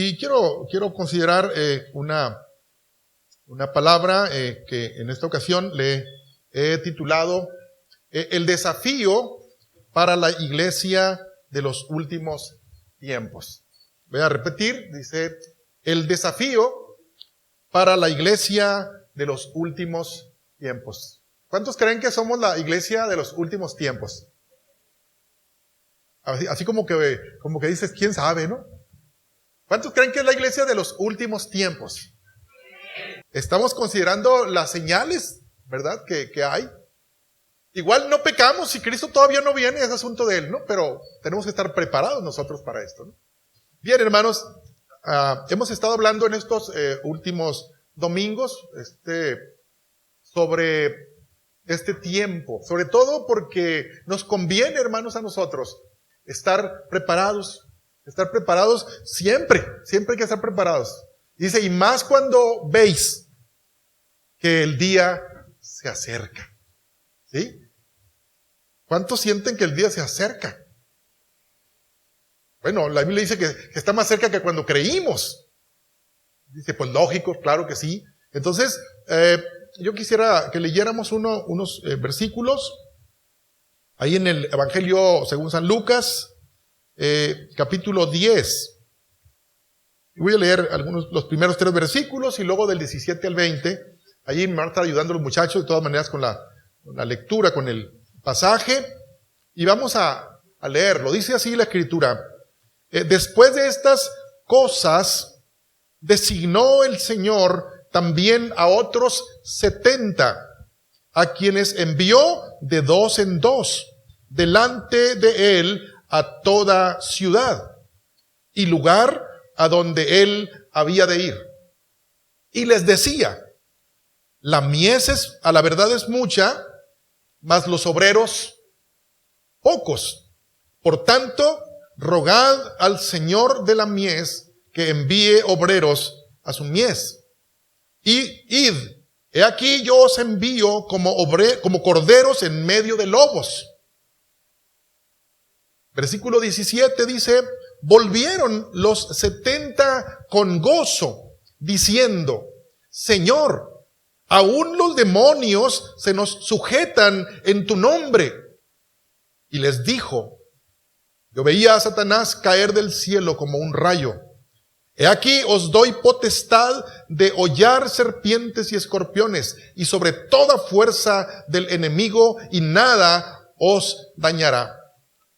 Y quiero considerar una palabra que en esta ocasión le he titulado el desafío para la iglesia de los últimos tiempos. Voy a repetir, dice, el desafío para la iglesia de los últimos tiempos. ¿Cuántos creen que somos la iglesia de los últimos tiempos? Así como que dices, ¿quién sabe, no? ¿Cuántos creen que es la iglesia de los últimos tiempos? Estamos considerando las señales, ¿verdad? Que hay. Igual no pecamos si Cristo todavía no viene, es asunto de Él, ¿no? Pero tenemos que estar preparados nosotros para esto, ¿no? Bien, hermanos, hemos estado hablando en estos últimos domingos sobre este tiempo, sobre todo porque nos conviene, hermanos, a nosotros estar preparados siempre hay que estar preparados. Dice, y más cuando veis que el día se acerca. ¿Sí? ¿Cuántos sienten que el día se acerca? Bueno, la Biblia dice que está más cerca que cuando creímos. Dice, pues lógico, claro que sí. Entonces, yo quisiera que leyéramos unos versículos. Ahí en el Evangelio según San Lucas, capítulo 10. Y voy a leer los primeros 3 versículos y luego del 17 al 20. Allí me van a estar ayudando los muchachos de todas maneras con la lectura, con el pasaje. Y vamos a leerlo. Dice así la Escritura. Después de estas cosas, designó el Señor también a otros 70, a quienes envió de 2 en 2, delante de él a toda ciudad y lugar a donde él había de ir. Y les decía, la mies a la verdad es mucha, mas los obreros pocos. Por tanto, rogad al Señor de la mies que envíe obreros a su mies. Y id, he aquí yo os envío como corderos en medio de lobos. Versículo 17 dice, volvieron los 70 con gozo, diciendo, Señor, aún los demonios se nos sujetan en tu nombre. Y les dijo, yo veía a Satanás caer del cielo como un rayo. He aquí os doy potestad de hollar serpientes y escorpiones y sobre toda fuerza del enemigo y nada os dañará.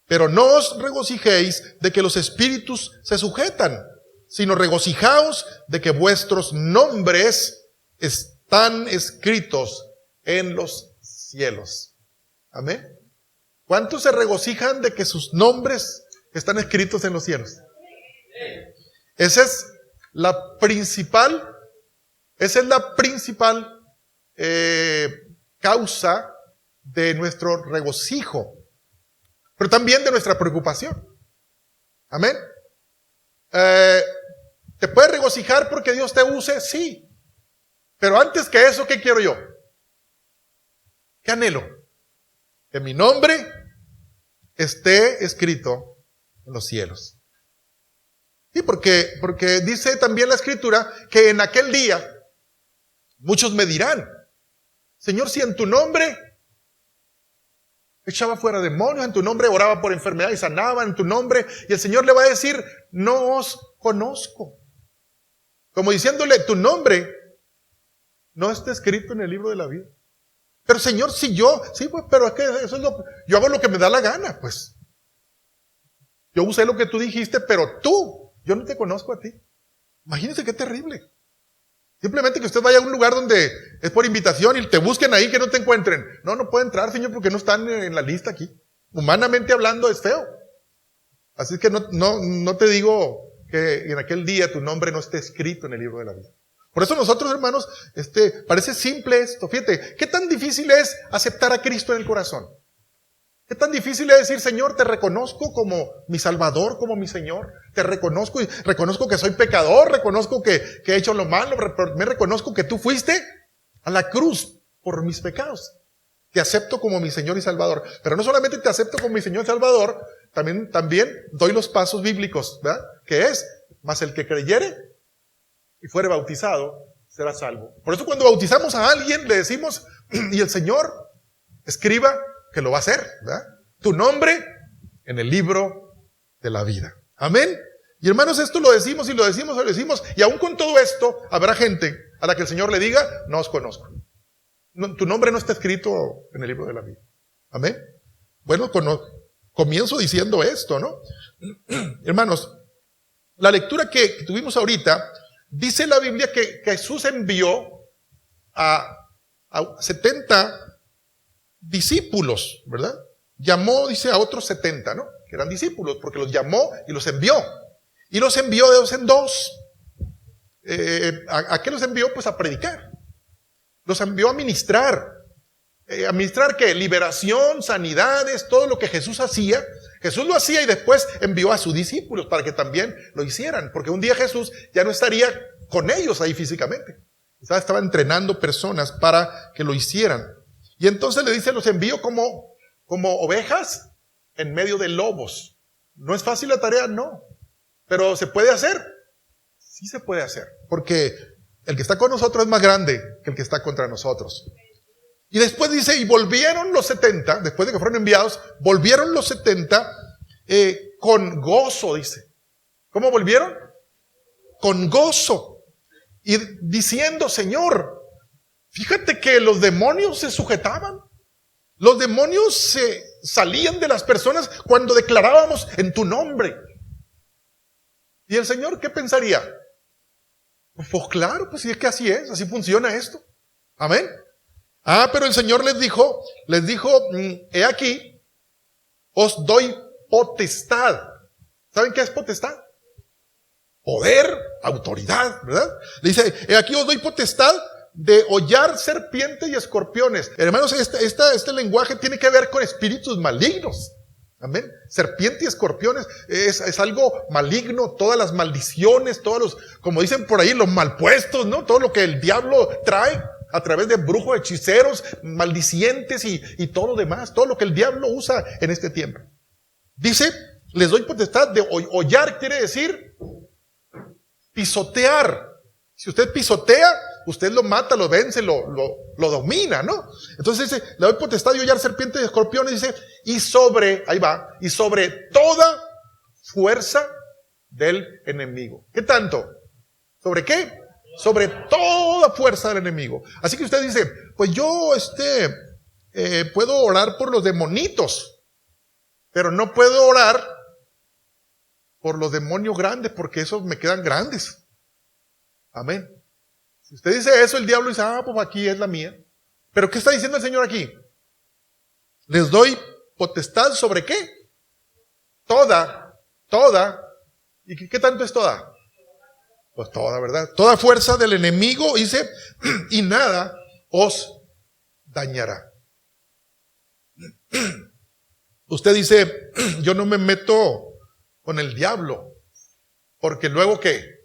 Pero no os regocijéis de que los espíritus se sujetan, sino regocijaos de que vuestros nombres están escritos en los cielos. Amén. ¿Cuántos se regocijan de que sus nombres están escritos en los cielos? Esa es la principal causa de nuestro regocijo, pero también de nuestra preocupación. Amén. ¿Te puedes regocijar porque Dios te use? Sí. Pero antes que eso, ¿qué quiero yo? ¿Qué anhelo? Que mi nombre esté escrito en los cielos. Sí, porque dice también la Escritura que en aquel día muchos me dirán, Señor, si en tu nombre echaba fuera demonios, en tu nombre oraba por enfermedad y sanaba, en tu nombre, y el Señor le va a decir, no os conozco. Como diciéndole, tu nombre no está escrito en el libro de la vida. Pero Señor, pues, pero es que eso es yo hago lo que me da la gana, pues. Yo usé lo que tú dijiste, pero yo no te conozco a ti. Imagínense qué terrible. Simplemente que usted vaya a un lugar donde es por invitación y te busquen ahí que no te encuentren. No puede entrar, Señor, porque no están en la lista aquí. Humanamente hablando es feo. Así que no te digo que en aquel día tu nombre no esté escrito en el libro de la vida. Por eso nosotros, hermanos, parece simple esto. Fíjate, ¿qué tan difícil es aceptar a Cristo en el corazón? ¿Qué tan difícil es decir, Señor, te reconozco como mi Salvador, como mi Señor? Te reconozco y reconozco que soy pecador, reconozco que he hecho lo malo, me reconozco que tú fuiste a la cruz por mis pecados. Te acepto como mi Señor y Salvador. Pero no solamente te acepto como mi Señor y Salvador, también doy los pasos bíblicos, ¿verdad? Que es, mas el que creyere y fuere bautizado será salvo. Por eso cuando bautizamos a alguien le decimos, y el Señor escriba que lo va a hacer, ¿verdad? Tu nombre en el libro de la vida. Amén. Y hermanos, esto lo decimos y lo decimos y lo decimos, y aún con todo esto habrá gente a la que el Señor le diga, no os conozco. No, tu nombre no está escrito en el libro de la vida. Amén. Bueno, comienzo diciendo esto, ¿no? Hermanos, la lectura que tuvimos ahorita, dice la Biblia que Jesús envió a 70 discípulos, ¿verdad? Llamó, dice, a otros 70, ¿no? Que eran discípulos, porque los llamó y los envió. Y los envió de dos en dos. ¿A qué los envió? Pues a predicar. Los envió a ministrar. ¿A ministrar qué? Liberación, sanidades, todo lo que Jesús hacía. Jesús lo hacía y después envió a sus discípulos para que también lo hicieran. Porque un día Jesús ya no estaría con ellos ahí físicamente. Estaba entrenando personas para que lo hicieran. Y entonces le dice, los envío como ovejas en medio de lobos. ¿No es fácil la tarea? No. ¿Pero se puede hacer? Sí se puede hacer. Porque el que está con nosotros es más grande que el que está contra nosotros. Y después dice, y volvieron los 70, después de que fueron enviados, volvieron los 70 con gozo, dice. ¿Cómo volvieron? Con gozo. Y diciendo, Señor, fíjate que los demonios se sujetaban. Los demonios se salían de las personas cuando declarábamos en tu nombre. ¿Y el Señor qué pensaría? Pues claro, pues sí, es que así es, así funciona esto. Amén. Pero el Señor les dijo, he aquí, os doy potestad. ¿Saben qué es potestad? Poder, autoridad, ¿verdad? Le dice, he aquí os doy potestad de hollar serpientes y escorpiones. Hermanos, este lenguaje tiene que ver con espíritus malignos. Amén. Serpiente y escorpiones es algo maligno, todas las maldiciones, como dicen por ahí, los malpuestos, ¿no? Todo lo que el diablo trae a través de brujos, hechiceros, maldicientes y todo lo demás, todo lo que el diablo usa en este tiempo. Dice, les doy potestad de hollar, quiere decir pisotear. Si usted pisotea, usted lo mata, lo vence, lo domina, ¿no? Entonces dice, le doy potestad de hollar serpientes y escorpiones, dice, y sobre toda fuerza del enemigo. ¿Qué tanto? ¿Sobre qué? Sobre toda fuerza del enemigo. Así que usted dice, pues yo puedo orar por los demonitos, pero no puedo orar por los demonios grandes, porque esos me quedan grandes. Amén. Si usted dice eso, el diablo dice, pues aquí es la mía. Pero ¿qué está diciendo el Señor aquí? Les doy potestad sobre ¿qué? Toda. ¿Y qué tanto es toda? Pues toda, ¿verdad? Toda fuerza del enemigo, dice, y nada os dañará. Usted dice, yo no me meto con el diablo, porque luego ¿qué?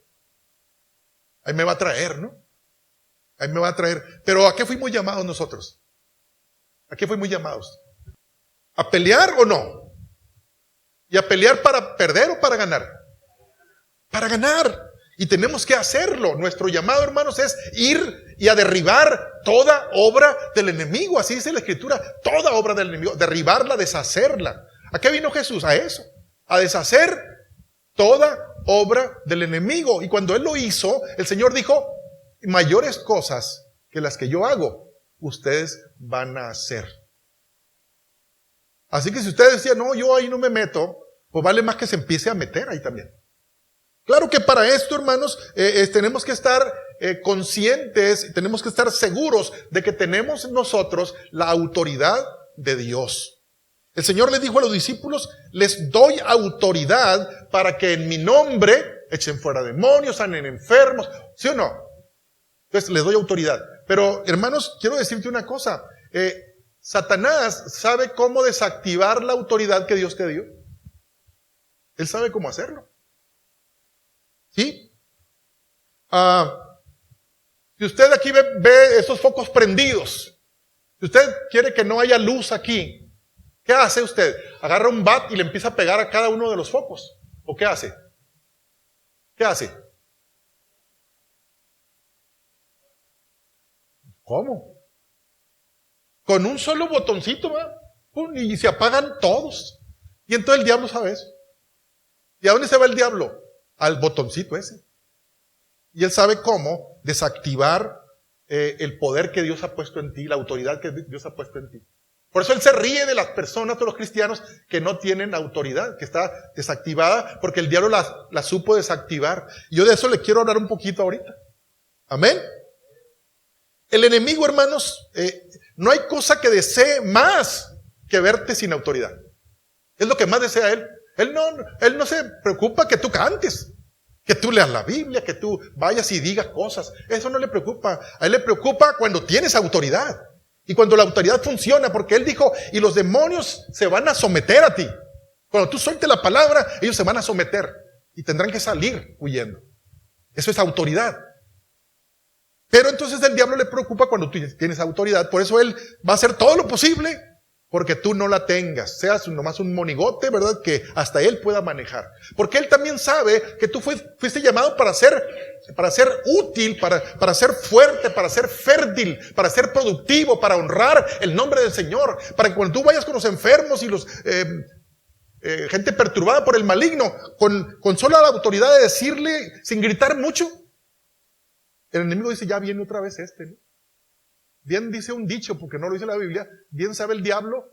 Ahí me va a traer, ¿no? Ahí me va a traer. Pero ¿a qué fuimos llamados nosotros? ¿A qué fuimos llamados? ¿A pelear o no? ¿Y a pelear para perder o para ganar? Para ganar. Y tenemos que hacerlo. Nuestro llamado, hermanos, es ir y a derribar toda obra del enemigo. Así dice la Escritura. Toda obra del enemigo. Derribarla, deshacerla. ¿A qué vino Jesús? A eso. A deshacer toda obra del enemigo. Y cuando Él lo hizo, el Señor dijo, mayores cosas que las que yo hago, ustedes van a hacer. Así que si ustedes decían, no, yo ahí no me meto, pues vale más que se empiece a meter ahí también. Claro que para esto, hermanos, tenemos que estar conscientes, tenemos que estar seguros de que tenemos nosotros la autoridad de Dios. El Señor les dijo a los discípulos, les doy autoridad para que en mi nombre echen fuera demonios, sanen enfermos, ¿sí o no? Entonces les doy autoridad. Pero, hermanos, quiero decirte una cosa. Satanás sabe cómo desactivar la autoridad que Dios te dio. Él sabe cómo hacerlo. ¿Sí? Si usted aquí ve estos focos prendidos, si usted quiere que no haya luz aquí, ¿qué hace usted? Agarra un bat y le empieza a pegar a cada uno de los focos. ¿O qué hace? ¿Qué hace? ¿Cómo? Con un solo botoncito, ¿verdad? Pum, y se apagan todos. Y entonces el diablo sabe eso. ¿Y a dónde se va el diablo? Al botoncito ese. Y él sabe cómo desactivar el poder que Dios ha puesto en ti, la autoridad que Dios ha puesto en ti. Por eso él se ríe de las personas, de los cristianos que no tienen autoridad, que está desactivada, porque el diablo la supo desactivar. Y yo de eso le quiero hablar un poquito ahorita. Amén. El enemigo, hermanos, no hay cosa que desee más que verte sin autoridad. Es lo que más desea él. Él no se preocupa que tú cantes, que tú leas la Biblia, que tú vayas y digas cosas. Eso no le preocupa. A él le preocupa cuando tienes autoridad. Y cuando la autoridad funciona, porque él dijo, y los demonios se van a someter a ti. Cuando tú sueltes la palabra, ellos se van a someter y tendrán que salir huyendo. Eso es autoridad. Pero entonces el diablo le preocupa cuando tú tienes autoridad. Por eso él va a hacer todo lo posible porque tú no la tengas. Seas nomás un monigote, ¿verdad? Que hasta él pueda manejar. Porque él también sabe que tú fuiste llamado para ser útil, para ser fuerte, para ser fértil, para ser productivo, para honrar el nombre del Señor. Para que cuando tú vayas con los enfermos y los gente perturbada por el maligno, con sola la autoridad de decirle, sin gritar mucho, el enemigo dice, ya viene otra vez ¿no? Bien dice un dicho, porque no lo dice la Biblia, bien sabe el diablo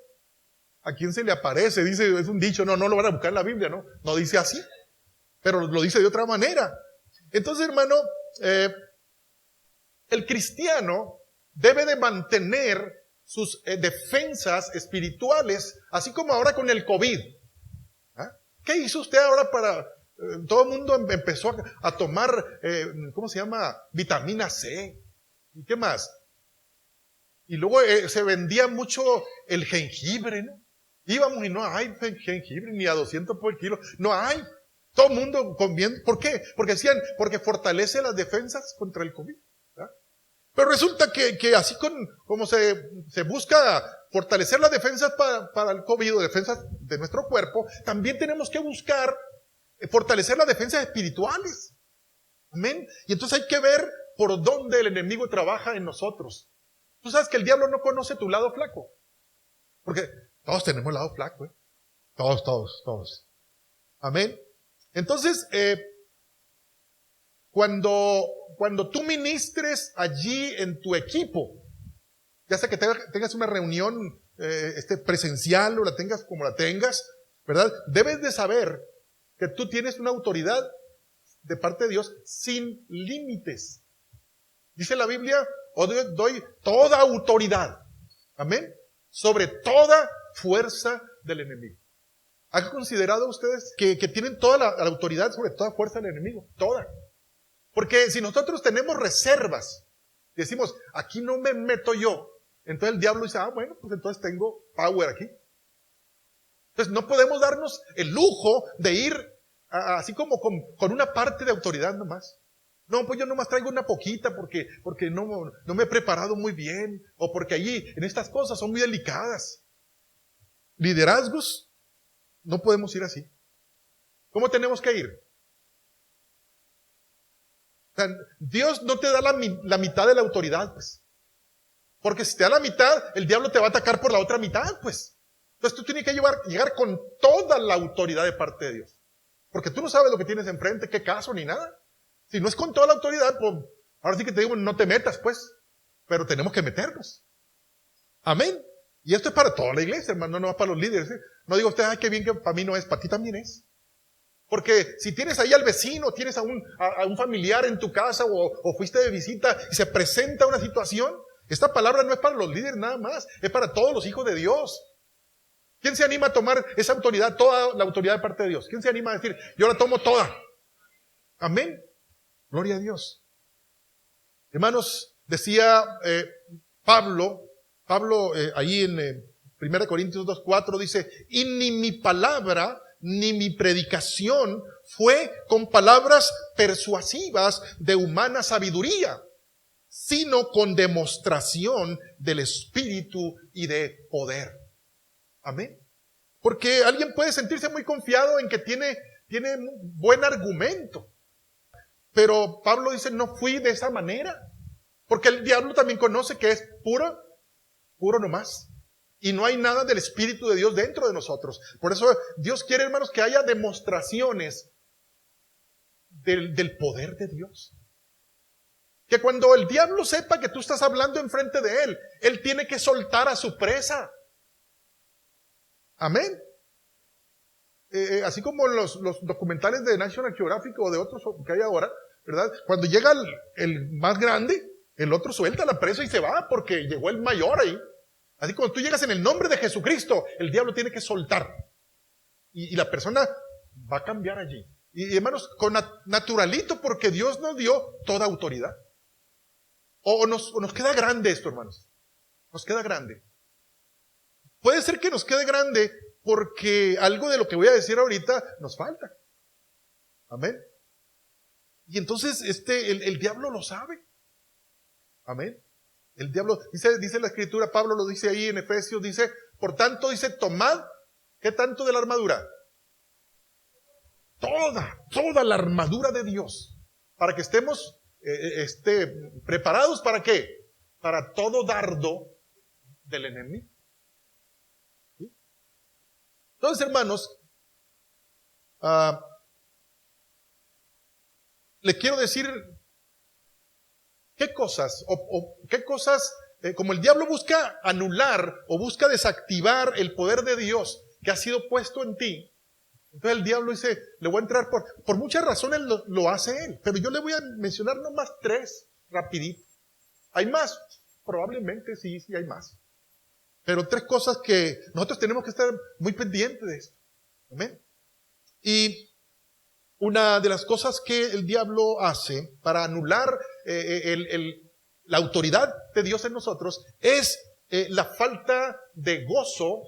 a quién se le aparece, dice, es un dicho, no lo van a buscar en la Biblia, no dice así, pero lo dice de otra manera. Entonces, hermano, el cristiano debe de mantener sus defensas espirituales, así como ahora con el COVID. ¿Ah? ¿Qué hizo usted ahora para... todo el mundo empezó a tomar, ¿cómo se llama? Vitamina C. ¿Y qué más? Y luego se vendía mucho el jengibre, ¿no? Íbamos y no hay jengibre ni a 200 por kilo. No hay. Todo el mundo comiendo. ¿Por qué? Porque decían, porque fortalece las defensas contra el COVID. ¿Verdad? Pero resulta que así como se busca fortalecer las defensas para el COVID o defensas de nuestro cuerpo, también tenemos que buscar fortalecer las defensas espirituales. Amén. Y entonces hay que ver por dónde el enemigo trabaja en nosotros. Tú sabes que el diablo no conoce tu lado flaco. Porque todos tenemos lado flaco, ¿eh? Todos. Amén. Entonces, cuando tú ministres allí en tu equipo, ya sea que tengas una reunión presencial o la tengas como la tengas, ¿verdad? Debes de saber que tú tienes una autoridad de parte de Dios sin límites. Dice la Biblia, os doy toda autoridad, amén, sobre toda fuerza del enemigo. ¿Han considerado ustedes que tienen toda la autoridad sobre toda fuerza del enemigo? Toda. Porque si nosotros tenemos reservas, decimos, aquí no me meto yo, entonces el diablo dice, bueno, pues entonces tengo power aquí. Entonces no podemos darnos el lujo de ir así como con una parte de autoridad nomás. No, pues yo nomás traigo una poquita porque no me he preparado muy bien, o porque allí en estas cosas son muy delicadas. Liderazgos, no podemos ir así. ¿Cómo tenemos que ir? O sea, Dios no te da la mitad de la autoridad, pues. Porque si te da la mitad, el diablo te va a atacar por la otra mitad, pues. Entonces tú tienes que llegar con toda la autoridad de parte de Dios. Porque tú no sabes lo que tienes enfrente, qué caso, ni nada. Si no es con toda la autoridad, pues ahora sí que te digo, no te metas, pues. Pero tenemos que meternos. Amén. Y esto es para toda la iglesia, hermano, no es para los líderes. ¿Eh? No diga usted, ay, qué bien que para mí no es, para ti también es. Porque si tienes ahí al vecino, tienes a un familiar en tu casa o fuiste de visita y se presenta una situación, esta palabra no es para los líderes nada más, es para todos los hijos de Dios. ¿Quién se anima a tomar esa autoridad, toda la autoridad de parte de Dios? ¿Quién se anima a decir, yo la tomo toda? Amén. Gloria a Dios. Hermanos, decía Pablo ahí en 1 Corintios 2:4 dice, y ni mi palabra ni mi predicación fue con palabras persuasivas de humana sabiduría, sino con demostración del Espíritu y de poder. Amén. Porque alguien puede sentirse muy confiado en que tiene buen argumento. Pero Pablo dice, no fui de esa manera. Porque el diablo también conoce que es puro nomás. Y no hay nada del Espíritu de Dios dentro de nosotros. Por eso Dios quiere, hermanos, que haya demostraciones del poder de Dios. Que cuando el diablo sepa que tú estás hablando enfrente de él, él tiene que soltar a su presa. Amén. Así como los documentales de National Geographic o de otros que hay ahora, ¿verdad? Cuando llega el más grande, el otro suelta la presa y se va porque llegó el mayor ahí. Así cuando tú llegas en el nombre de Jesucristo, el diablo tiene que soltar. Y la persona va a cambiar allí. Y hermanos, con naturalito, porque Dios nos dio toda autoridad. O nos queda grande esto, hermanos. Nos queda grande. Puede ser que nos quede grande porque algo de lo que voy a decir ahorita nos falta. Amén. Y entonces el diablo lo sabe. Amén. El diablo, dice la Escritura, Pablo lo dice ahí en Efesios, dice, por tanto, dice, tomad, ¿qué tanto de la armadura? Toda la armadura de Dios, para que estemos preparados, ¿para qué? Para todo dardo del enemigo. ¿Sí? Entonces, hermanos, le quiero decir qué cosas, como el diablo busca anular o busca desactivar el poder de Dios que ha sido puesto en ti. Entonces el diablo dice, le voy a entrar por muchas razones lo hace él, pero yo le voy a mencionar nomás 3 rapidito. ¿Hay más? Probablemente sí hay más. Pero 3 cosas que nosotros tenemos que estar muy pendientes de esto. ¿Amén? Y una de las cosas que el diablo hace para anular la autoridad de Dios en nosotros es la falta de gozo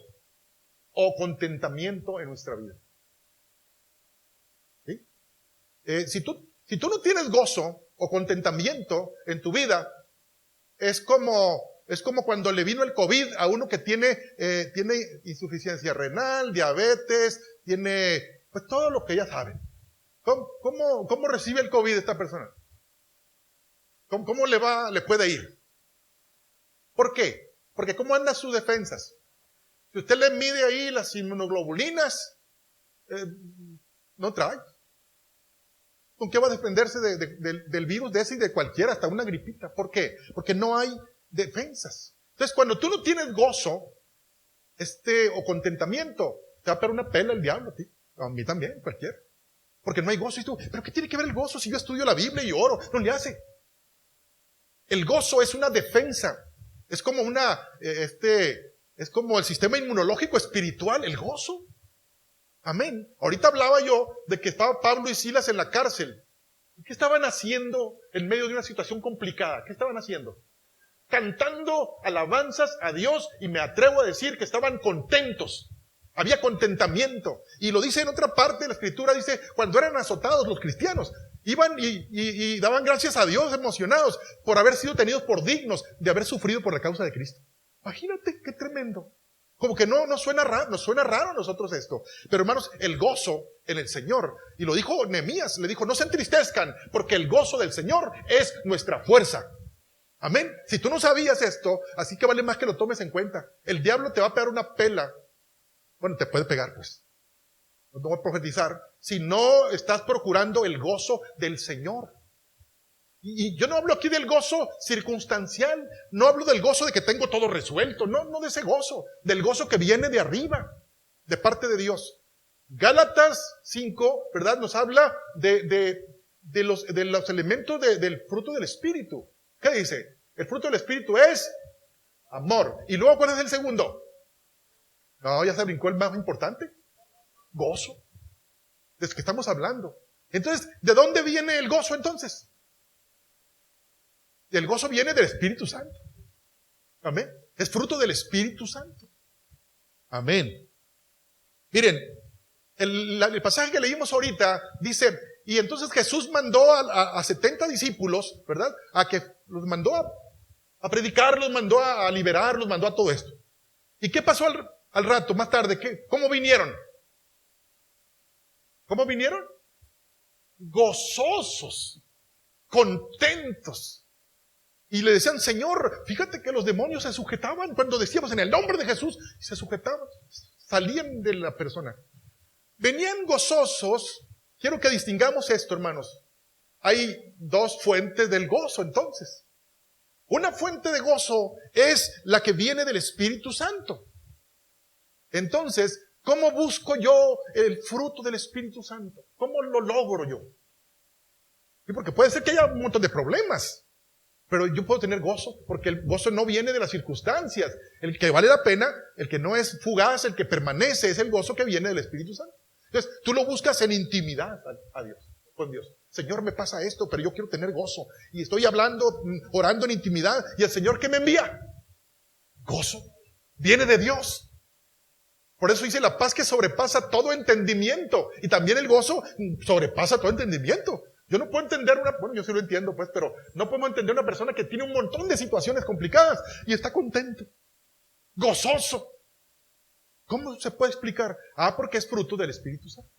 o contentamiento en nuestra vida. ¿Sí? Si tú no tienes gozo o contentamiento en tu vida, es como cuando le vino el COVID a uno que tiene insuficiencia renal, diabetes, tiene pues todo lo que ya saben. ¿Cómo recibe el COVID esta persona? ¿Cómo le puede ir? ¿Por qué? Porque ¿cómo andan sus defensas? Si usted le mide ahí las inmunoglobulinas, no trae. ¿Con qué va a defenderse del virus de ese y de cualquiera, hasta una gripita? ¿Por qué? Porque no hay defensas. Entonces, cuando tú no tienes gozo, o contentamiento, te va a pegar una pela el diablo a ti. A mí también, cualquiera. Porque no hay gozo. Y tú, ¿pero qué tiene que ver el gozo si yo estudio la Biblia y oro? No le hace. El gozo es una defensa. Es como es como el sistema inmunológico espiritual, el gozo. Amén. Ahorita hablaba yo de que estaba Pablo y Silas en la cárcel. ¿Qué estaban haciendo en medio de una situación complicada? ¿Qué estaban haciendo? Cantando alabanzas a Dios, y me atrevo a decir que estaban contentos. Había contentamiento. Y lo dice en otra parte de la Escritura, dice, cuando eran azotados los cristianos, iban y daban gracias a Dios emocionados por haber sido tenidos por dignos de haber sufrido por la causa de Cristo. Imagínate qué tremendo. Como que no nos suena raro a nosotros esto. Pero hermanos, el gozo en el Señor, y lo dijo Nehemías, le dijo, no se entristezcan, porque el gozo del Señor es nuestra fuerza. Amén. Si tú no sabías esto, así que vale más que lo tomes en cuenta. El diablo te va a pegar una pela. Bueno, te puede pegar, pues. No voy a profetizar. Si no estás procurando el gozo del Señor. Y yo no hablo aquí del gozo circunstancial. No hablo del gozo de que tengo todo resuelto. No de ese gozo. Del gozo que viene de arriba, de parte de Dios. Gálatas 5, ¿verdad? Nos habla de los elementos del fruto del Espíritu. ¿Qué dice? El fruto del Espíritu es amor. Y luego, ¿cuál es el segundo? No, ya se brincó el más importante. Gozo. ¿De qué estamos hablando? Entonces, ¿de dónde viene el gozo entonces? El gozo viene del Espíritu Santo. Amén. Es fruto del Espíritu Santo. Amén. Miren, el pasaje que leímos ahorita dice, y entonces Jesús mandó a 70 discípulos, ¿verdad? A que los mandó a predicar, los mandó a liberar, los mandó a todo esto. ¿Y qué pasó al rato, más tarde? ¿Cómo vinieron? ¿Cómo vinieron? Gozosos. contentos. Y le decían, Señor, fíjate que los demonios se sujetaban cuando decíamos en el nombre de Jesús, y se sujetaban, salían de la persona. Venían gozosos. Quiero que distingamos esto, hermanos. Hay dos fuentes del gozo, entonces. Una fuente de gozo es la que viene del Espíritu Santo. Entonces, ¿cómo busco yo el fruto del Espíritu Santo? ¿Cómo lo logro yo? Y porque puede ser que haya un montón de problemas, pero yo puedo tener gozo, porque el gozo no viene de las circunstancias. El que vale la pena, el que no es fugaz, el que permanece, es el gozo que viene del Espíritu Santo. Entonces, tú lo buscas en intimidad a Dios, con Dios. Señor, me pasa esto, pero yo quiero tener gozo. Y estoy hablando, orando en intimidad. ¿Y el Señor qué me envía? Gozo. Viene de Dios. Por eso dice la paz que sobrepasa todo entendimiento. Y también el gozo sobrepasa todo entendimiento. Yo no puedo entender bueno, yo sí lo entiendo pues, pero no podemos entender una persona que tiene un montón de situaciones complicadas y está contento, gozoso. ¿Cómo se puede explicar? Porque es fruto del Espíritu Santo.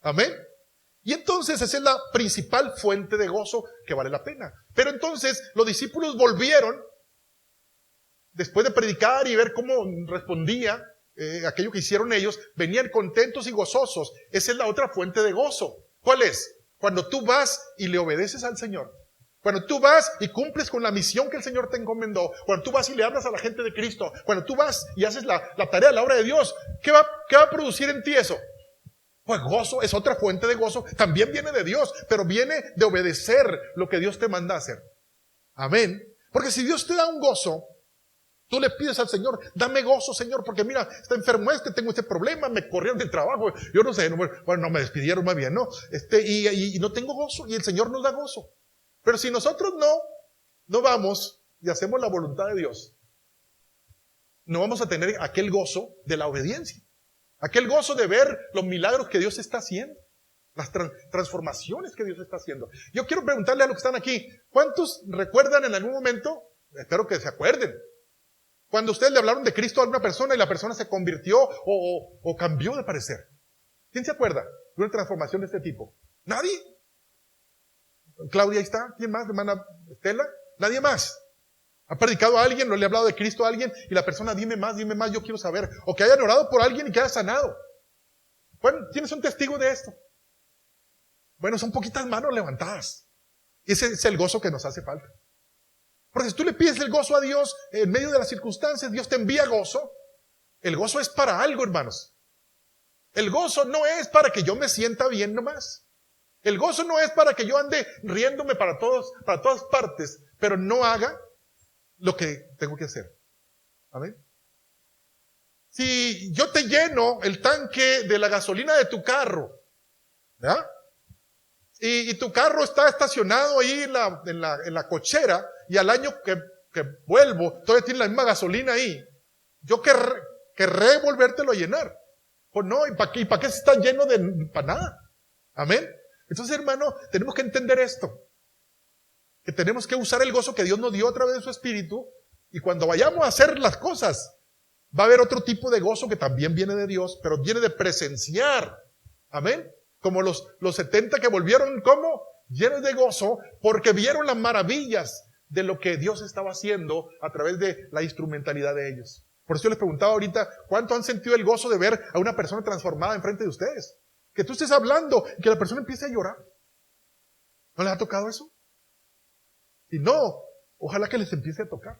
Amén. Y entonces esa es la principal fuente de gozo que vale la pena. Pero entonces los discípulos volvieron, después de predicar y ver cómo respondía aquello que hicieron ellos, venían contentos y gozosos. Esa es la otra fuente de gozo. ¿Cuál es? Cuando tú vas y le obedeces al Señor. Cuando tú vas y cumples con la misión que el Señor te encomendó. Cuando tú vas y le hablas a la gente de Cristo. Cuando tú vas y haces la tarea, la obra de Dios. ¿Qué va a producir en ti eso? Pues gozo, es otra fuente de gozo. También viene de Dios, pero viene de obedecer lo que Dios te manda a hacer. Amén. Porque si Dios te da un gozo, tú le pides al Señor, dame gozo, Señor, porque mira, está enfermo tengo este problema, me corrieron del trabajo, yo no sé, bueno, no me despidieron más bien, ¿no? Y no tengo gozo, y el Señor nos da gozo. Pero si nosotros no vamos y hacemos la voluntad de Dios, no vamos a tener aquel gozo de la obediencia, aquel gozo de ver los milagros que Dios está haciendo, las transformaciones que Dios está haciendo. Yo quiero preguntarle a los que están aquí, ¿cuántos recuerdan en algún momento? Espero que se acuerden. Cuando ustedes le hablaron de Cristo a alguna persona y la persona se convirtió o cambió de parecer. ¿Quién se acuerda de una transformación de este tipo? ¿Nadie? Claudia, ahí está. ¿Quién más? Hermana Estela. ¿Nadie más? ¿Ha predicado a alguien? ¿No le ha hablado de Cristo a alguien? Y la persona, dime más, yo quiero saber. O que hayan orado por alguien y que haya sanado. Bueno, ¿quiénes son testigos de esto? Bueno, son poquitas manos levantadas. Ese es el gozo que nos hace falta. Porque si tú le pides el gozo a Dios en medio de las circunstancias, Dios te envía gozo. El gozo es para algo, hermanos. El gozo no es para que yo me sienta bien nomás. El gozo no es para que yo ande riéndome para todas partes, pero no haga lo que tengo que hacer. ¿Amén? Si yo te lleno el tanque de la gasolina de tu carro, ¿verdad? Y tu carro está estacionado ahí en la cochera, y al año que vuelvo, todavía tiene la misma gasolina ahí. Yo querré volvértelo a llenar. Pues no, ¿y para qué se está lleno para nada? Amén. Entonces, hermano, tenemos que entender esto. Que tenemos que usar el gozo que Dios nos dio a través de su Espíritu. Y cuando vayamos a hacer las cosas, va a haber otro tipo de gozo que también viene de Dios, pero viene de presenciar. Amén. Como los 70 que volvieron, ¿cómo? Llenos de gozo, porque vieron las maravillas de lo que Dios estaba haciendo a través de la instrumentalidad de ellos. Por eso yo les preguntaba ahorita, ¿cuánto han sentido el gozo de ver a una persona transformada enfrente de ustedes? Que tú estés hablando y que la persona empiece a llorar. ¿No les ha tocado eso? Y no, ojalá que les empiece a tocar.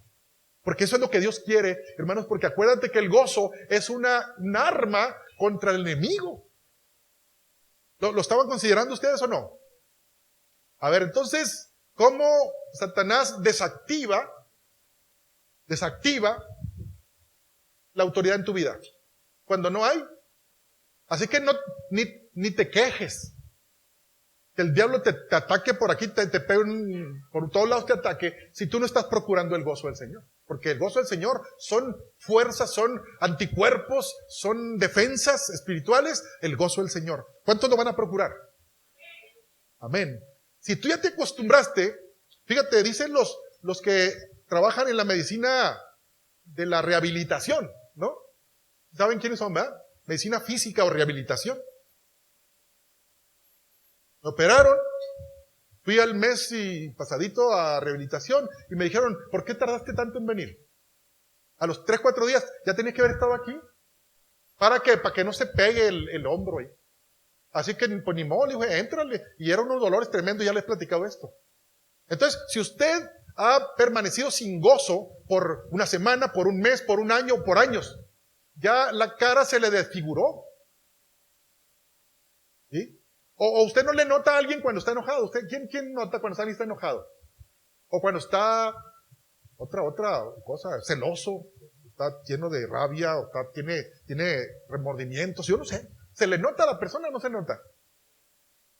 Porque eso es lo que Dios quiere, hermanos, porque acuérdate que el gozo es un arma contra el enemigo. ¿Lo estaban considerando ustedes o no? A ver, entonces, ¿cómo Satanás desactiva la autoridad en tu vida? Cuando no hay. Así que ni te quejes. Que el diablo te ataque por aquí, te pegue por todos lados, te ataque, si tú no estás procurando el gozo del Señor. Porque el gozo del Señor son fuerzas, son anticuerpos, son defensas espirituales. El gozo del Señor. ¿Cuántos lo van a procurar? Amén. Si tú ya te acostumbraste, fíjate, dicen los que trabajan en la medicina de la rehabilitación, ¿no? ¿Saben quiénes son, verdad? Medicina física o rehabilitación. Me operaron, Fui al mes y pasadito a rehabilitación y me dijeron, ¿por qué tardaste tanto en venir? A los 3, 4 días, ya tenías que haber estado aquí. ¿Para qué? Para que no se pegue el hombro ahí. Así que, pues ni modo, le dije, éntrale. Y eran unos dolores tremendos, ya les he platicado esto. Entonces, si usted ha permanecido sin gozo por una semana, por un mes, por un año, por años, ya la cara se le desfiguró. ¿Sí? O usted no le nota a alguien cuando está enojado. ¿Quién nota cuando alguien está enojado? O cuando está otra cosa, celoso, está lleno de rabia, o tiene remordimientos, yo no sé. ¿Se le nota a la persona o no se nota?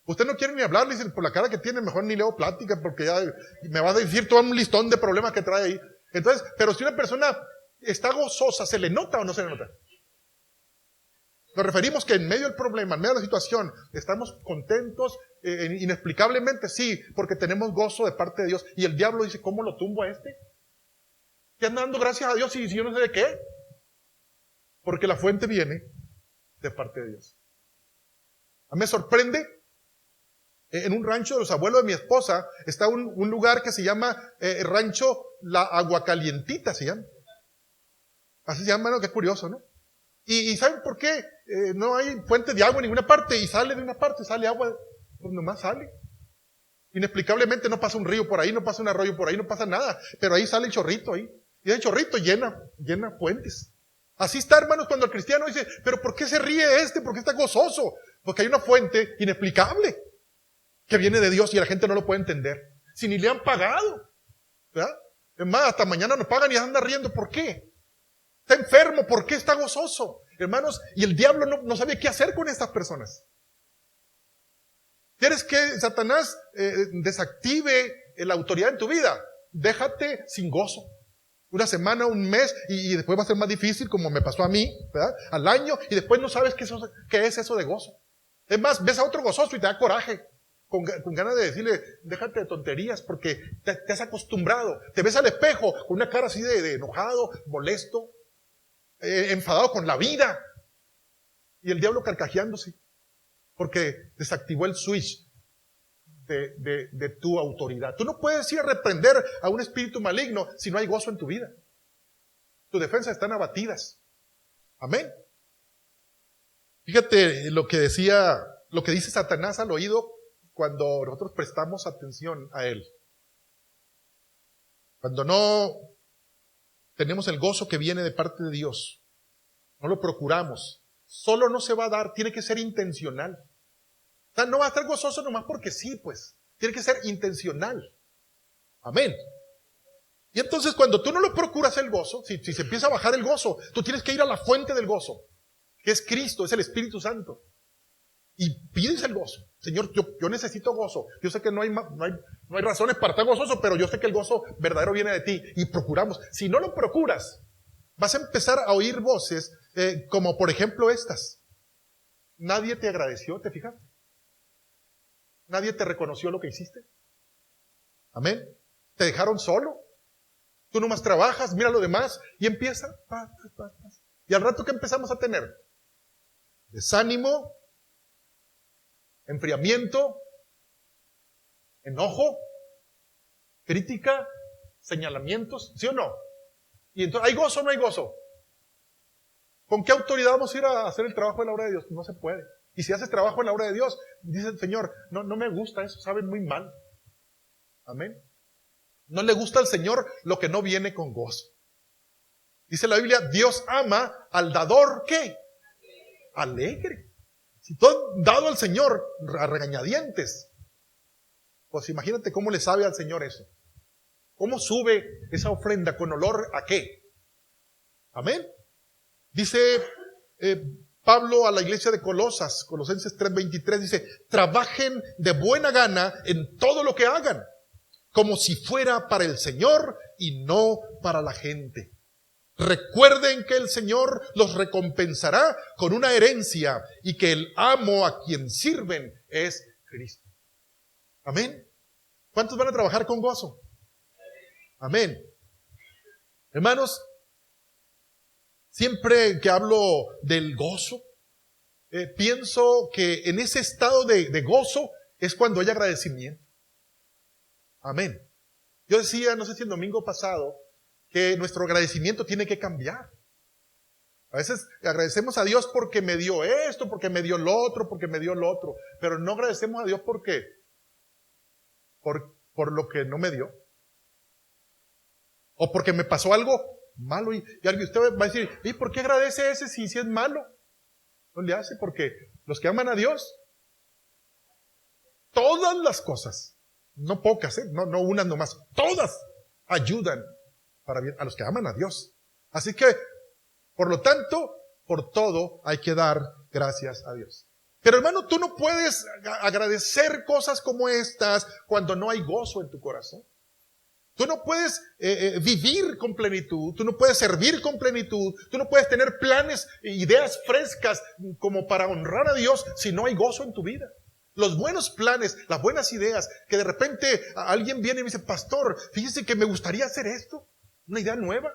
Usted no quiere ni hablar, le dice, por la cara que tiene, mejor ni leo plática, porque ya me va a decir todo un listón de problemas que trae ahí. Entonces, pero si una persona está gozosa, ¿se le nota o no se le nota? Nos referimos que en medio del problema, en medio de la situación, estamos contentos, inexplicablemente sí, porque tenemos gozo de parte de Dios. Y el diablo dice, ¿cómo lo tumbo a este? ¿Qué anda dando gracias a Dios y yo no sé de qué? Porque la fuente viene de parte de Dios. A mí me sorprende, en un rancho de los abuelos de mi esposa, está un lugar que se llama Rancho La Aguacalientita, se llama. Así se llama, ¿no? Qué curioso, ¿no? ¿Y saben por qué? No hay fuente de agua en ninguna parte y sale de una parte, sale agua, pues nomás sale. Inexplicablemente no pasa un río por ahí, no pasa un arroyo por ahí, no pasa nada, pero ahí sale el chorrito ahí. Y el chorrito llena fuentes. Así está, hermanos, cuando el cristiano dice, pero ¿por qué se ríe este? ¿Por qué está gozoso? Porque hay una fuente inexplicable que viene de Dios y la gente no lo puede entender. Si ni le han pagado, ¿verdad? Es más, hasta mañana nos pagan y anda riendo. ¿Por qué? Está enfermo, ¿por qué está gozoso? Hermanos, y el diablo no sabe qué hacer con estas personas. ¿Quieres que Satanás desactive la autoridad en tu vida? Déjate sin gozo. Una semana, un mes, y después va a ser más difícil, como me pasó a mí, ¿verdad? Al año, y después no sabes qué es eso de gozo. Es más, ves a otro gozoso y te da coraje. Con ganas de decirle, déjate de tonterías, porque te has acostumbrado. Te ves al espejo con una cara así de enojado, molesto, enfadado con la vida. Y el diablo carcajeándose, porque desactivó el switch de tu autoridad. Tú no puedes ir a reprender a un espíritu maligno si no hay gozo en tu vida. Tus defensas están abatidas. Amén. Fíjate lo que dice Satanás al oído cuando nosotros prestamos atención a él. Cuando no tenemos el gozo que viene de parte de Dios, no lo procuramos, solo no se va a dar, tiene que ser intencional. O sea, no va a estar gozoso nomás porque sí, pues. Tiene que ser intencional. Amén. Y entonces cuando tú no lo procuras el gozo, si se empieza a bajar el gozo, tú tienes que ir a la fuente del gozo, que es Cristo, es el Espíritu Santo. Y pides el gozo. Señor, yo necesito gozo. Yo sé que no hay razones para estar gozoso, pero yo sé que el gozo verdadero viene de ti. Y procuramos. Si no lo procuras, vas a empezar a oír voces como por ejemplo estas. Nadie te agradeció, ¿te fijaste? Nadie te reconoció lo que hiciste. Amén. Te dejaron solo. Tú nomás trabajas, mira lo demás. Y empieza. Y al rato, ¿qué empezamos a tener? Desánimo, enfriamiento, enojo, crítica, señalamientos, ¿sí o no? Y entonces, ¿hay gozo o no hay gozo? ¿Con qué autoridad vamos a ir a hacer el trabajo de la obra de Dios? No se puede. Y si haces trabajo en la obra de Dios, dice el Señor, no me gusta eso, saben muy mal. Amén. No le gusta al Señor lo que no viene con gozo. Dice la Biblia, Dios ama al dador, ¿qué? Alegre. Si tú has dado al Señor a regañadientes, pues imagínate cómo le sabe al Señor eso. ¿Cómo sube esa ofrenda con olor a qué? Amén. Dice Pablo a la iglesia de Colosenses 3:23, dice, trabajen de buena gana en todo lo que hagan, como si fuera para el Señor y no para la gente. Recuerden que el Señor los recompensará con una herencia y que el amo a quien sirven es Cristo. Amén. ¿Cuántos van a trabajar con gozo? Amén. Hermanos, siempre que hablo del gozo, pienso que en ese estado de gozo es cuando hay agradecimiento. Amén. Yo decía, no sé si el domingo pasado, que nuestro agradecimiento tiene que cambiar. A veces agradecemos a Dios porque me dio esto, porque me dio lo otro, porque me dio lo otro. Pero no agradecemos a Dios porque por lo que no me dio. O porque me pasó algo malo. Y usted va a decir, ¿y por qué agradece ese si es malo? No le hace, porque los que aman a Dios, todas las cosas, no pocas, no unas nomás, todas ayudan para bien a los que aman a Dios. Así que, por lo tanto, por todo hay que dar gracias a Dios. Pero hermano, tú no puedes agradecer cosas como estas cuando no hay gozo en tu corazón. Tú no puedes vivir con plenitud, tú no puedes servir con plenitud, tú no puedes tener planes e ideas frescas como para honrar a Dios si no hay gozo en tu vida. Los buenos planes, las buenas ideas, que de repente alguien viene y me dice, pastor, fíjese que me gustaría hacer esto, una idea nueva.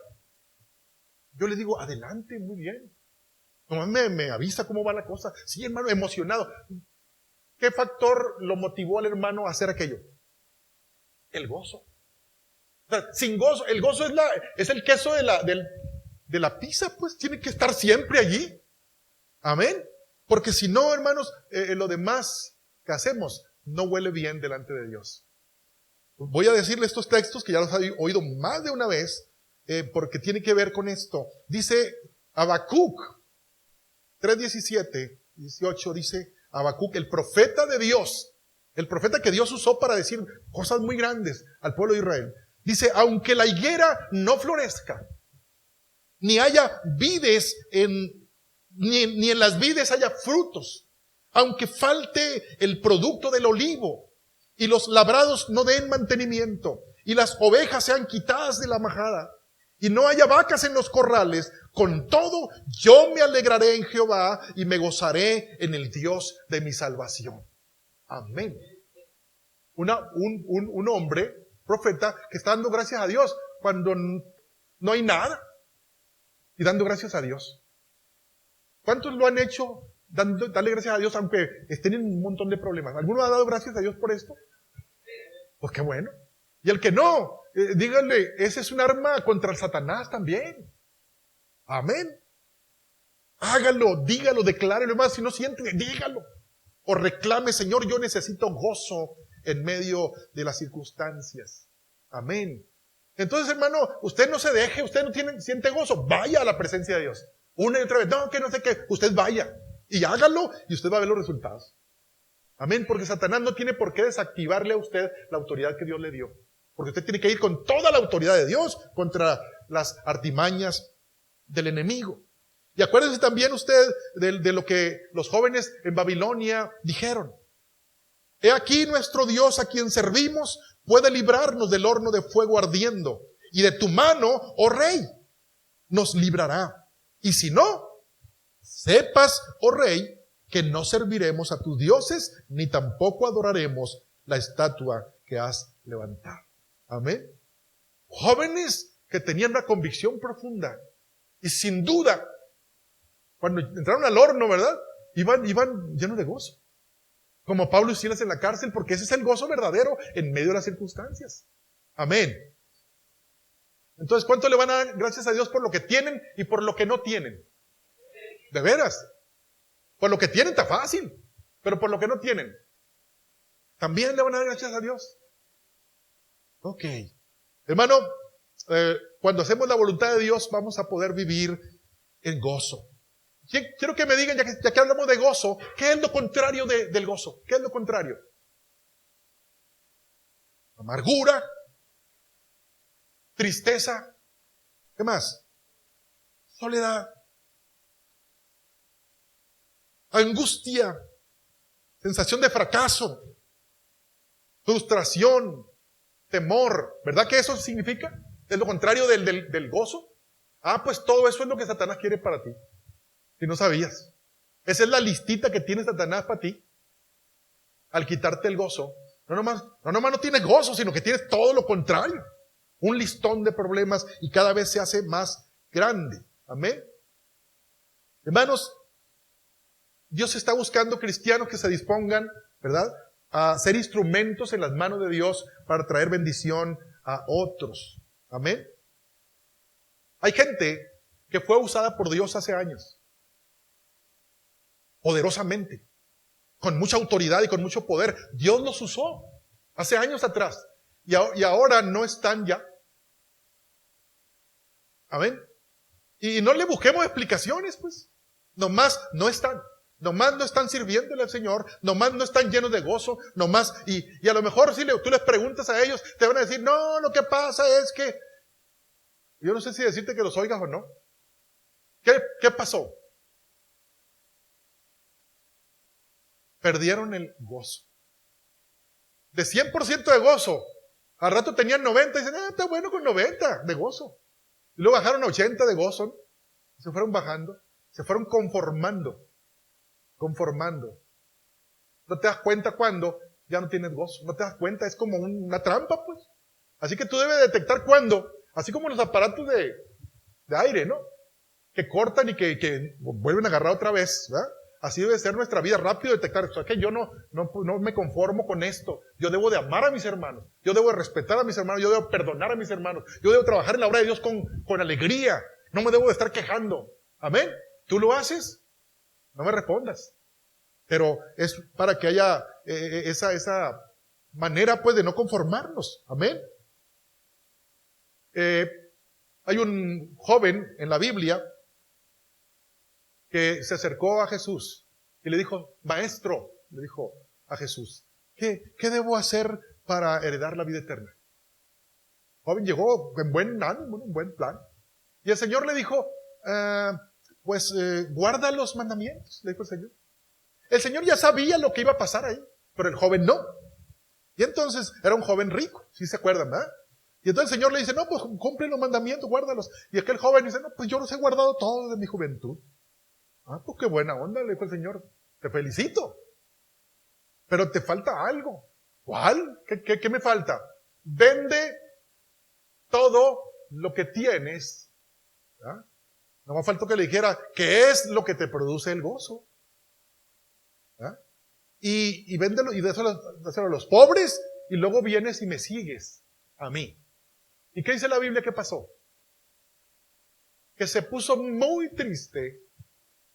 Yo le digo, adelante, muy bien. Nomás me avisa cómo va la cosa. Sí, hermano, emocionado. ¿Qué factor lo motivó al hermano a hacer aquello? El gozo. O sea, sin gozo, el gozo es el queso de la pizza, pues tiene que estar siempre allí. Amén. Porque si no, hermanos, lo demás que hacemos no huele bien delante de Dios. Voy a decirle estos textos que ya los he oído más de una vez, porque tiene que ver con esto. Dice Habacuc 3:17, 18, dice Habacuc, el profeta de Dios, el profeta que Dios usó para decir cosas muy grandes al pueblo de Israel. Dice, aunque la higuera no florezca, ni haya vides ni en las vides haya frutos, aunque falte el producto del olivo, y los labrados no den mantenimiento, y las ovejas sean quitadas de la majada, y no haya vacas en los corrales, con todo yo me alegraré en Jehová, y me gozaré en el Dios de mi salvación. Amén. Un hombre, profeta, que está dando gracias a Dios cuando no hay nada, y dando gracias a Dios. ¿Cuántos lo han hecho darle gracias a Dios aunque estén en un montón de problemas? ¿Alguno ha dado gracias a Dios por esto? Pues qué bueno. Y el que no, díganle, ese es un arma contra el Satanás también. Amén. Hágalo, dígalo, declárelo más. Si no siente, dígalo. O reclame, Señor, yo necesito gozo en medio de las circunstancias. Amén. Entonces, hermano, usted no se deje, usted no siente gozo, vaya a la presencia de Dios. Una y otra vez, no, que no sé qué, usted vaya y hágalo y usted va a ver los resultados. Amén, porque Satanás no tiene por qué desactivarle a usted la autoridad que Dios le dio. Porque usted tiene que ir con toda la autoridad de Dios contra las artimañas del enemigo. Y acuérdese también usted de lo que los jóvenes en Babilonia dijeron. He aquí nuestro Dios a quien servimos puede librarnos del horno de fuego ardiendo, y de tu mano, oh rey, nos librará. Y si no, sepas, oh rey, que no serviremos a tus dioses, ni tampoco adoraremos la estatua que has levantado. Amén. Jóvenes que tenían una convicción profunda, y sin duda, cuando entraron al horno, ¿verdad? Iban llenos de gozo. Como Pablo y Silas en la cárcel, porque ese es el gozo verdadero en medio de las circunstancias. Amén. Entonces, ¿cuánto le van a dar gracias a Dios por lo que tienen y por lo que no tienen? De veras. Por lo que tienen está fácil, pero por lo que no tienen, ¿también le van a dar gracias a Dios? Ok. Hermano, cuando hacemos la voluntad de Dios, vamos a poder vivir en gozo. Quiero que me digan, ya que hablamos de gozo, ¿qué es lo contrario del gozo? ¿Qué es lo contrario? Amargura, tristeza, ¿qué más? Soledad, angustia, sensación de fracaso, frustración, temor. ¿Verdad que eso significa? ¿Es lo contrario del gozo? Ah, pues todo eso es lo que Satanás quiere para ti. Si no sabías. Esa es la listita que tiene Satanás para ti. Al quitarte el gozo. No nomás no tienes gozo, sino que tienes todo lo contrario. Un listón de problemas y cada vez se hace más grande. Amén. Hermanos, Dios está buscando cristianos que se dispongan, ¿verdad?, a ser instrumentos en las manos de Dios para traer bendición a otros. Amén. Hay gente que fue usada por Dios hace años, poderosamente, con mucha autoridad y con mucho poder. Dios los usó hace años atrás y ahora no están ya. Amén. Y no le busquemos explicaciones, pues. Nomás no están. Nomás no están sirviéndole al Señor. Nomás no están llenos de gozo. Nomás, y a lo mejor si tú les preguntas a ellos, te van a decir, no, lo que pasa es que... Yo no sé si decirte que los oigas o no. ¿Qué pasó? Perdieron el gozo. De 100% de gozo, al rato tenían 90 y dicen, está bueno con 90 de gozo. Y luego bajaron a 80 de gozo, ¿no? Se fueron bajando, se fueron conformando. No te das cuenta cuando ya no tienes gozo, no te das cuenta, es como una trampa, pues. Así que tú debes detectar cuando, así como los aparatos de aire, ¿no? Que cortan y que vuelven a agarrar otra vez, ¿verdad? Así debe ser nuestra vida, rápido detectar esto. Que yo no me conformo con esto. Yo debo de amar a mis hermanos. Yo debo de respetar a mis hermanos. Yo debo perdonar a mis hermanos. Yo debo trabajar en la obra de Dios con alegría. No me debo de estar quejando. Amén. ¿Tú lo haces? No me respondas. Pero es para que haya esa manera, pues, de no conformarnos. Amén. Hay un joven en la Biblia que se acercó a Jesús y le dijo, maestro, le dijo a Jesús, ¿qué debo hacer para heredar la vida eterna? El joven llegó en buen ánimo, en buen plan. Y el Señor le dijo, guarda los mandamientos, le dijo el Señor. El Señor ya sabía lo que iba a pasar ahí, pero el joven no. Y entonces era un joven rico, ¿sí se acuerdan, verdad? Y entonces el Señor le dice, no, pues cumple los mandamientos, guárdalos. Y aquel joven dice, no, pues yo los he guardado todos de mi juventud. Ah, pues qué buena onda, le dijo el Señor. Te felicito. Pero te falta algo. ¿Cuál? ¿Qué me falta? Vende todo lo que tienes. ¿Ah? No me faltó que le dijera, ¿qué es lo que te produce el gozo? ¿Ah? Y véndelo y dáselo a los pobres y luego vienes y me sigues a mí. ¿Y qué dice la Biblia que pasó? Que se puso muy triste,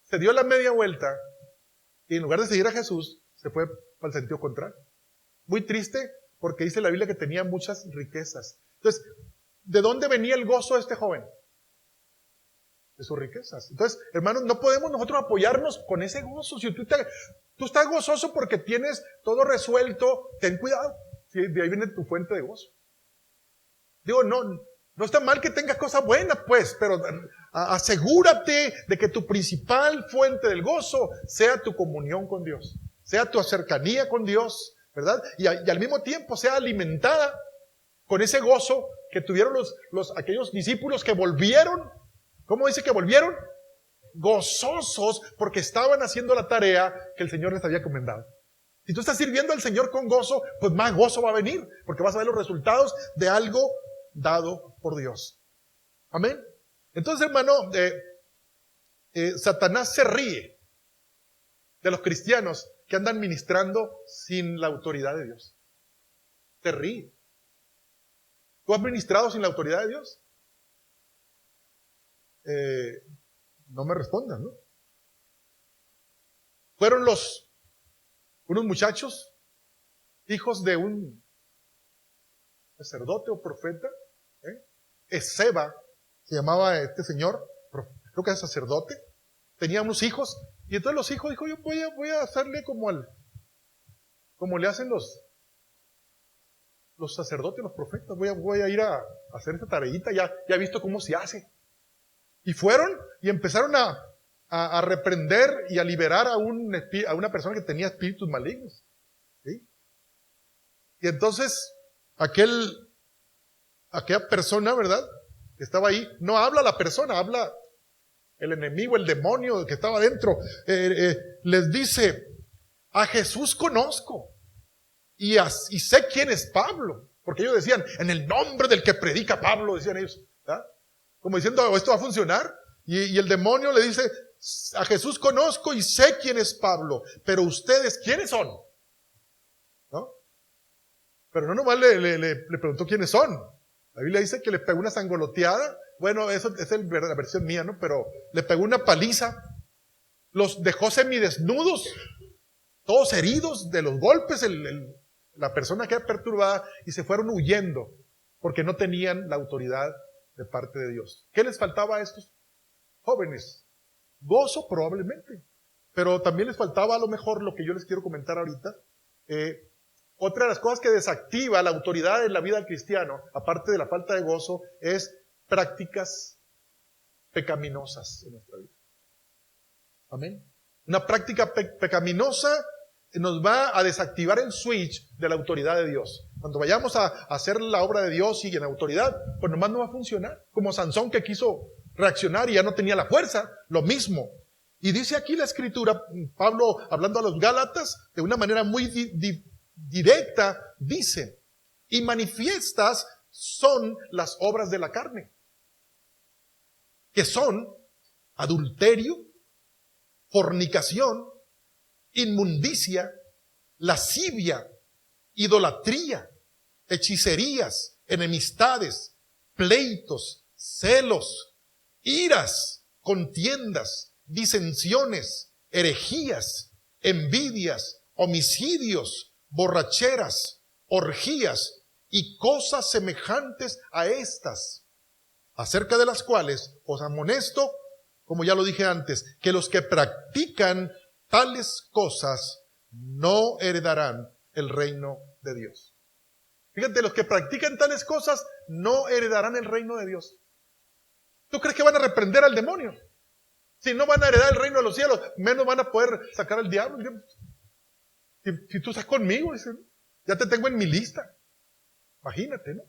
se dio la media vuelta y en lugar de seguir a Jesús, se fue para el sentido contrario. Muy triste porque dice la Biblia que tenía muchas riquezas. Entonces, ¿de dónde venía el gozo de este joven? De sus riquezas. Entonces, hermanos, no podemos nosotros apoyarnos con ese gozo. Si tú estás gozoso porque tienes todo resuelto, ten cuidado. ¿Sí? De ahí viene tu fuente de gozo. Digo, no está mal que tengas cosas buenas, pues, pero asegúrate de que tu principal fuente del gozo sea tu comunión con Dios, sea tu cercanía con Dios, ¿verdad? Y al mismo tiempo sea alimentada con ese gozo que tuvieron aquellos discípulos que volvieron. ¿Cómo dice que volvieron? Gozosos porque estaban haciendo la tarea que el Señor les había encomendado. Si tú estás sirviendo al Señor con gozo, pues más gozo va a venir, porque vas a ver los resultados de algo dado por Dios. Amén. Entonces, hermano, Satanás se ríe de los cristianos que andan ministrando sin la autoridad de Dios. Se ríe. ¿Tú has ministrado sin la autoridad de Dios? No me respondan, ¿no? Fueron unos muchachos, hijos de un sacerdote o profeta, Esceva, se llamaba este señor, creo que es sacerdote, tenía unos hijos, y entonces los hijos dijo, yo voy a hacerle como le hacen los sacerdotes, los profetas, voy a ir a hacer esta tareita, ya he visto cómo se hace. Y fueron y empezaron a reprender y a liberar a una persona que tenía espíritus malignos. ¿Sí? Y entonces, aquella persona, ¿verdad? Que estaba ahí, no habla la persona, habla el enemigo, el demonio que estaba adentro. Les dice, a Jesús conozco y sé quién es Pablo. Porque ellos decían, en el nombre del que predica Pablo, decían ellos. ¿Verdad? Como diciendo, esto va a funcionar. Y el demonio le dice, a Jesús conozco y sé quién es Pablo, pero ustedes, ¿quiénes son? Pero no nomás le preguntó quiénes son. La Biblia dice que le pegó una sangoloteada. Bueno, eso es la versión mía, ¿no? Pero le pegó una paliza. Los dejó semidesnudos, todos heridos de los golpes, la persona que era perturbada, y se fueron huyendo porque no tenían la autoridad de parte de Dios. ¿Qué les faltaba a estos jóvenes? Gozo probablemente, pero también les faltaba a lo mejor lo que yo les quiero comentar ahorita. Otra de las cosas que desactiva la autoridad en la vida del cristiano, aparte de la falta de gozo, es prácticas pecaminosas en nuestra vida. Amén. Una práctica pecaminosa nos va a desactivar el switch de la autoridad de Dios. Cuando vayamos a hacer la obra de Dios y en autoridad, pues nomás no va a funcionar. Como Sansón, que quiso reaccionar y ya no tenía la fuerza, lo mismo. Y dice aquí la Escritura, Pablo hablando a los Gálatas, de una manera muy directa, dice: y manifiestas son las obras de la carne, que son adulterio, fornicación, inmundicia, lascivia, idolatría, hechicerías, enemistades, pleitos, celos, iras, contiendas, disensiones, herejías, envidias, homicidios, borracheras, orgías y cosas semejantes a estas, acerca de las cuales os amonesto, como ya lo dije antes, que los que practican tales cosas no heredarán el reino de Dios. Fíjate, los que practican tales cosas no heredarán el reino de Dios. ¿Tú crees que van a reprender al demonio? Si no van a heredar el reino de los cielos, menos van a poder sacar al diablo. Si tú estás conmigo, ya te tengo en mi lista. Imagínate, ¿no?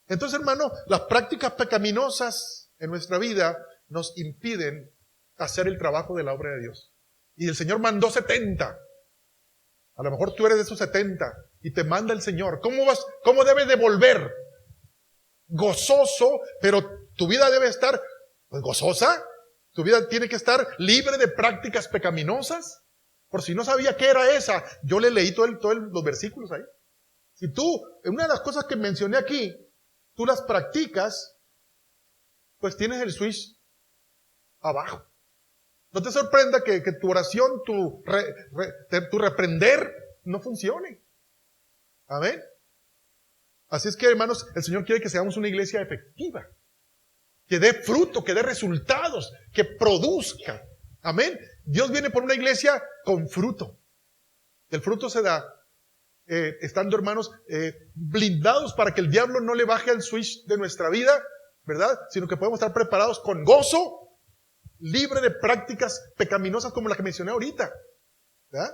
Entonces, hermano, las prácticas pecaminosas en nuestra vida nos impiden hacer el trabajo de la obra de Dios. Y el Señor mandó 70. A lo mejor tú eres de esos 70 y te manda el Señor. ¿Cómo debes de volver? Gozoso, pero tu vida debe estar pues, gozosa. Tu vida tiene que estar libre de prácticas pecaminosas. Por si no sabía qué era esa, yo le leí todos los versículos ahí. Si tú, en una de las cosas que mencioné aquí, tú las practicas, pues tienes el switch abajo. No te sorprenda que tu oración, tu reprender no funcione. Amén. Así es que, hermanos, el Señor quiere que seamos una iglesia efectiva, que dé fruto, que dé resultados, que produzca. Amén. Dios viene por una iglesia con fruto. El fruto se da estando, hermanos, blindados para que el diablo no le baje al switch de nuestra vida, ¿verdad? Sino que podemos estar preparados con gozo, libre de prácticas pecaminosas como la que mencioné ahorita, ¿verdad?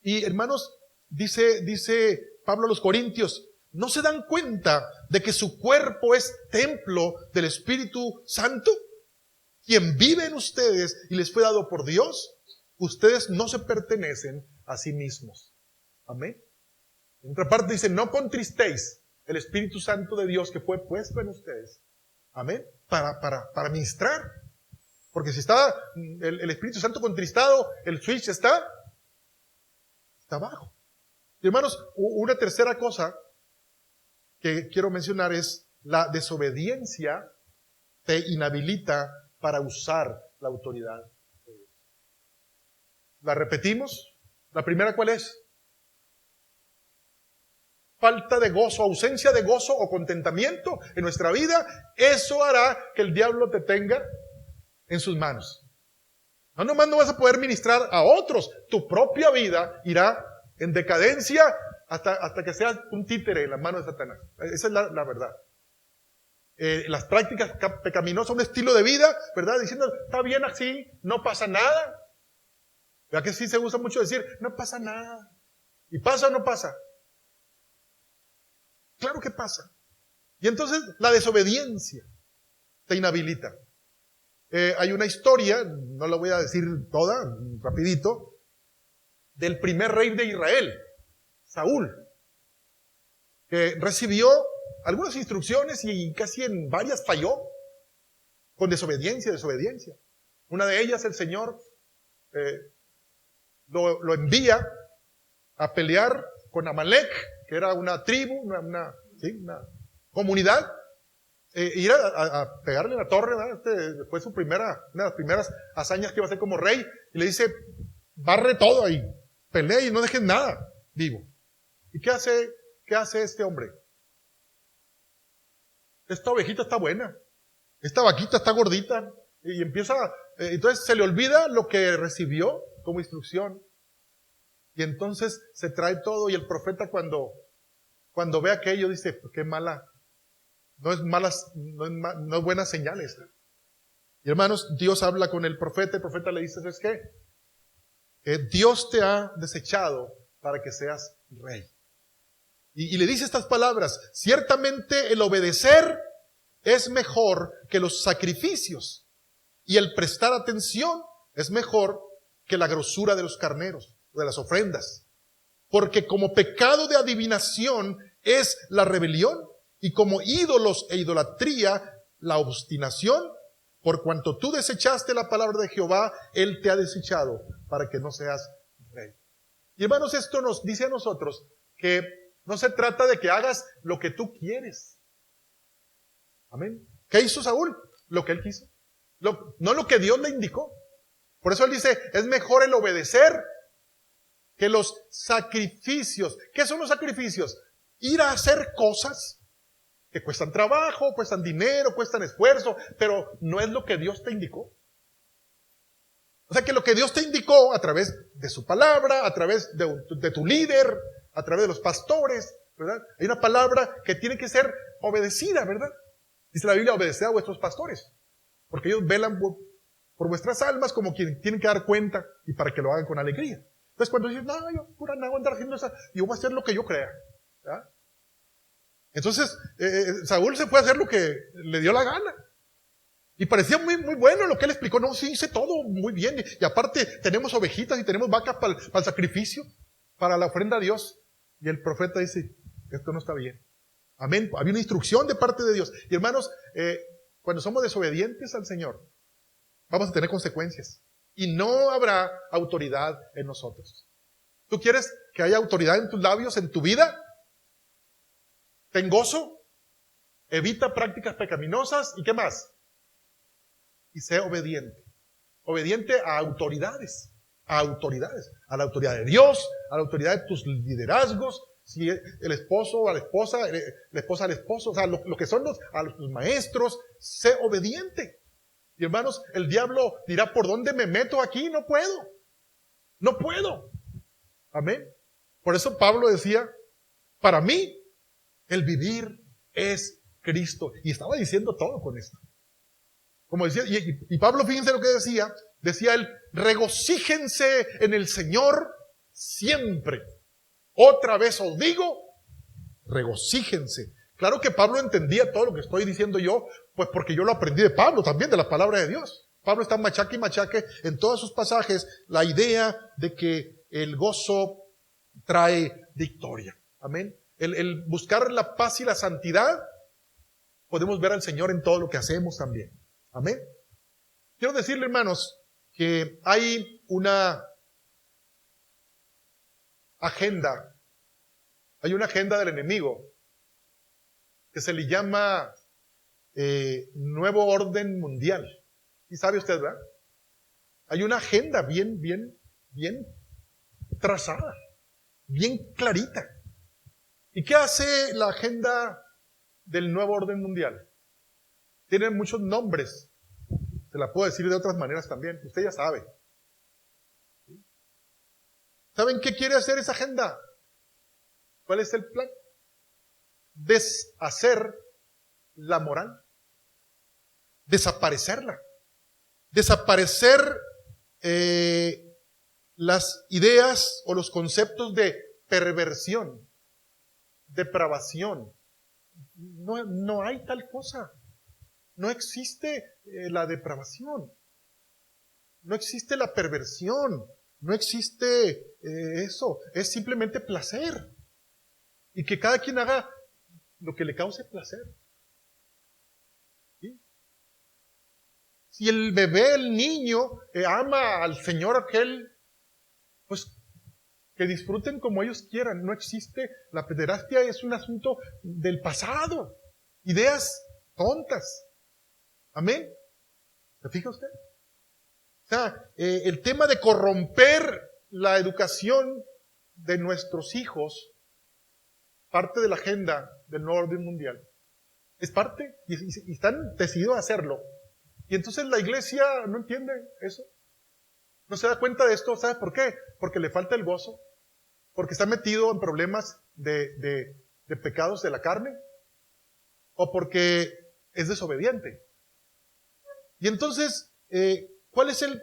Y hermanos, dice Pablo a los Corintios, ¿no se dan cuenta de que su cuerpo es templo del Espíritu Santo, quien vive en ustedes y les fue dado por Dios? Ustedes no se pertenecen a sí mismos. Amén. En otra parte dice, no contristéis el Espíritu Santo de Dios que fue puesto en ustedes. Amén. Para ministrar. Porque si está el Espíritu Santo contristado, el switch está abajo. Y hermanos, una tercera cosa que quiero mencionar es la desobediencia te inhabilita para usar la autoridad de Dios. ¿La repetimos? La primera, ¿cuál es? Falta de gozo, ausencia de gozo o contentamiento en nuestra vida. Eso hará que el diablo te tenga en sus manos. No nomás no vas a poder ministrar a otros, tu propia vida irá en decadencia hasta que seas un títere en las manos de Satanás. Esa es la verdad. Las prácticas pecaminosas, un estilo de vida, ¿verdad? Diciendo, está bien así, no pasa nada. ¿Verdad que sí se usa mucho decir, no pasa nada? ¿Y pasa o no pasa? Claro que pasa. Y entonces la desobediencia te inhabilita. Hay una historia, no la voy a decir toda, rapidito, del primer rey de Israel, Saúl, que recibió algunas instrucciones y casi en varias falló, con desobediencia. Una de ellas el Señor lo envía a pelear con Amalek, que era una tribu, una comunidad, ir a pegarle la torre, ¿verdad? Fue una de las primeras hazañas que iba a hacer como rey, y le dice, barre todo ahí, pelea y no dejes nada vivo. ¿Y qué hace este hombre? Esta ovejita está buena, esta vaquita está gordita, y entonces se le olvida lo que recibió como instrucción, y entonces se trae todo, y el profeta cuando ve aquello dice, pues qué mala, no es buenas señales. Y hermanos, Dios habla con el profeta le dice, ¿sabes qué? Que Dios te ha desechado para que seas rey. Y le dice estas palabras, ciertamente el obedecer es mejor que los sacrificios, y el prestar atención es mejor que la grosura de los carneros, de las ofrendas. Porque como pecado de adivinación es la rebelión, y como ídolos e idolatría la obstinación, por cuanto tú desechaste la palabra de Jehová, Él te ha desechado para que no seas rey. Y hermanos, esto nos dice a nosotros que no se trata de que hagas lo que tú quieres. Amén. ¿Qué hizo Saúl? Lo que él quiso. No lo que Dios le indicó. Por eso él dice, es mejor el obedecer que los sacrificios. ¿Qué son los sacrificios? Ir a hacer cosas que cuestan trabajo, cuestan dinero, cuestan esfuerzo, pero no es lo que Dios te indicó. O sea que lo que Dios te indicó a través de su palabra, a través de tu líder, a través de los pastores, ¿verdad? Hay una palabra que tiene que ser obedecida, ¿verdad? Dice la Biblia, obedeced a vuestros pastores, porque ellos velan por vuestras almas como quien tienen que dar cuenta y para que lo hagan con alegría. Entonces cuando dices, no, yo pura no voy a andar haciendo eso, yo voy a hacer lo que yo crea, ¿verdad? Entonces Saúl se fue a hacer lo que le dio la gana. Y parecía muy, muy bueno lo que él explicó. No, sí, hice todo muy bien. Y aparte tenemos ovejitas y tenemos vacas para el sacrificio, para la ofrenda a Dios. Y el profeta dice, esto no está bien. Amén. Había una instrucción de parte de Dios. Y hermanos, cuando somos desobedientes al Señor, vamos a tener consecuencias. Y no habrá autoridad en nosotros. ¿Tú quieres que haya autoridad en tus labios, en tu vida? Ten gozo, evita prácticas pecaminosas y ¿qué más? Y sé obediente. Obediente a autoridades, a la autoridad de Dios, a la autoridad de tus liderazgos, si el esposo a la esposa, la esposa al esposo, o sea, lo que son a los maestros, sé obediente. Y hermanos, el diablo dirá, ¿por dónde me meto aquí? No puedo. Amén. Por eso Pablo decía, para mí, el vivir es Cristo. Y estaba diciendo todo con esto. Como decía, y Pablo, fíjense lo que decía él, regocíjense en el Señor siempre. Otra vez os digo, regocíjense. Claro que Pablo entendía todo lo que estoy diciendo yo, pues porque yo lo aprendí de Pablo también, de la palabra de Dios. Pablo está machaque y machaque en todos sus pasajes la idea de que el gozo trae victoria. Amén. El buscar la paz y la santidad, podemos ver al Señor en todo lo que hacemos también. Amén. Quiero decirle, hermanos, que hay una agenda del enemigo que se le llama nuevo orden mundial. ¿Y sabe usted, verdad? Hay una agenda bien trazada, bien clarita. ¿Y qué hace la agenda del nuevo orden mundial? Tiene muchos nombres. Se la puedo decir de otras maneras también. Usted ya sabe. ¿Saben qué quiere hacer esa agenda? ¿Cuál es el plan? Deshacer la moral. Desaparecerla. Desaparecer las ideas o los conceptos de perversión, depravación. No hay tal cosa. No existe la depravación. No existe la perversión. No existe eso. Es simplemente placer. Y que cada quien haga lo que le cause placer. ¿Sí? Si el bebé, el niño, ama al Señor aquel, pues que disfruten como ellos quieran. No existe, la pederastia es un asunto del pasado. Ideas tontas. Amén. ¿Se fija usted? O sea, el tema de corromper la educación de nuestros hijos, parte de la agenda del nuevo orden mundial. Es parte, y están decididos a hacerlo. Y entonces la iglesia no entiende eso. No se da cuenta de esto. ¿Sabe por qué? Porque le falta el gozo. Porque está metido en problemas de pecados de la carne. O porque es desobediente. Y entonces, ¿cuál es el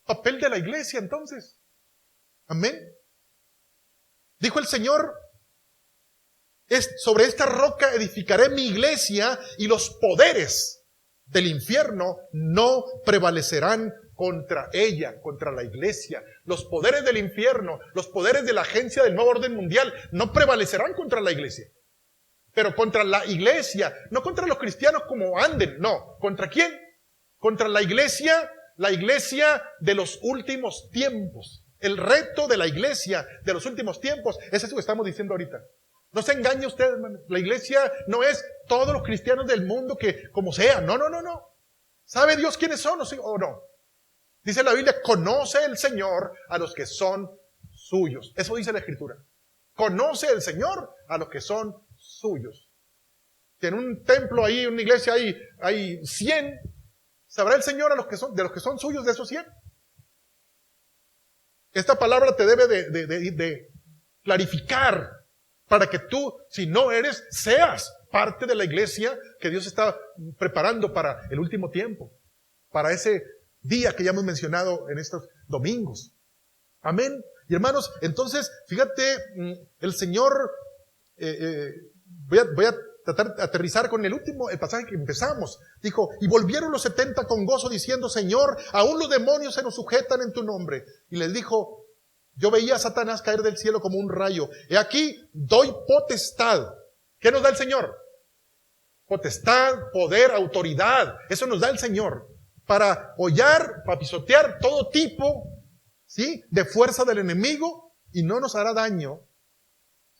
papel de la iglesia entonces? Amén. Dijo el Señor, sobre esta roca edificaré mi iglesia y los poderes del infierno no prevalecerán contra ella, contra la iglesia. Los poderes del infierno, los poderes de la agencia del nuevo orden mundial no prevalecerán contra la iglesia. Pero contra la iglesia, no contra los cristianos como anden, no. ¿Contra quién? Contra la iglesia de los últimos tiempos. El reto de la iglesia de los últimos tiempos es eso que estamos diciendo ahorita. No se engañe usted, hermano. La iglesia no es todos los cristianos del mundo que como sea. No. ¿Sabe Dios quiénes son o no? Dice la Biblia, conoce el Señor a los que son suyos. Eso dice la Escritura. Conoce el Señor a los que son suyos. Si en un templo ahí, en una iglesia hay 100, ¿sabrá el Señor de los que son suyos de esos 100? Esta palabra te debe de clarificar para que tú, si no eres, seas parte de la iglesia que Dios está preparando para el último tiempo, para ese día que ya hemos mencionado en estos domingos. Amén. Y hermanos, entonces, fíjate, el Señor, voy a tratar de aterrizar con el pasaje que empezamos. Dijo, y volvieron los 70 con gozo diciendo, Señor, aún los demonios se nos sujetan en tu nombre. Y les dijo, yo veía a Satanás caer del cielo como un rayo. He aquí, doy potestad. ¿Qué nos da el Señor? Potestad, poder, autoridad. Eso nos da el Señor. Para hollar, para pisotear todo tipo, ¿sí?, de fuerza del enemigo y no nos hará daño.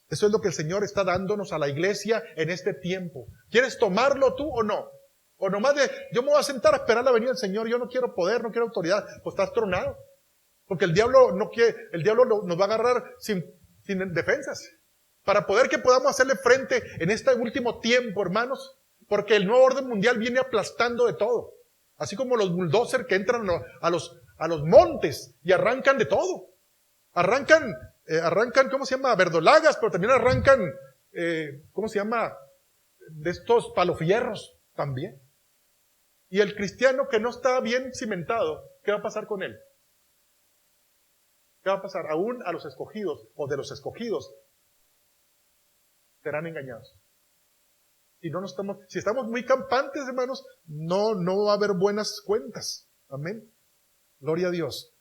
Eso es lo que el Señor está dándonos a la iglesia en este tiempo. ¿Quieres tomarlo tú o no? O nomás yo me voy a sentar a esperar la venida del Señor, yo no quiero poder, no quiero autoridad. Pues estás tronado. Porque el diablo nos va a agarrar sin defensas. Para poder que podamos hacerle frente en este último tiempo, hermanos. Porque el nuevo orden mundial viene aplastando de todo. Así como los bulldozers que entran a los montes y arrancan de todo. Arrancan, ¿cómo se llama? Verdolagas, pero también arrancan, ¿cómo se llama? De estos palofierros también. Y el cristiano que no está bien cimentado, ¿qué va a pasar con él? ¿Qué va a pasar? Aún a los escogidos o de los escogidos serán engañados. Si estamos muy campantes, hermanos, no va a haber buenas cuentas. Amén. Gloria a Dios.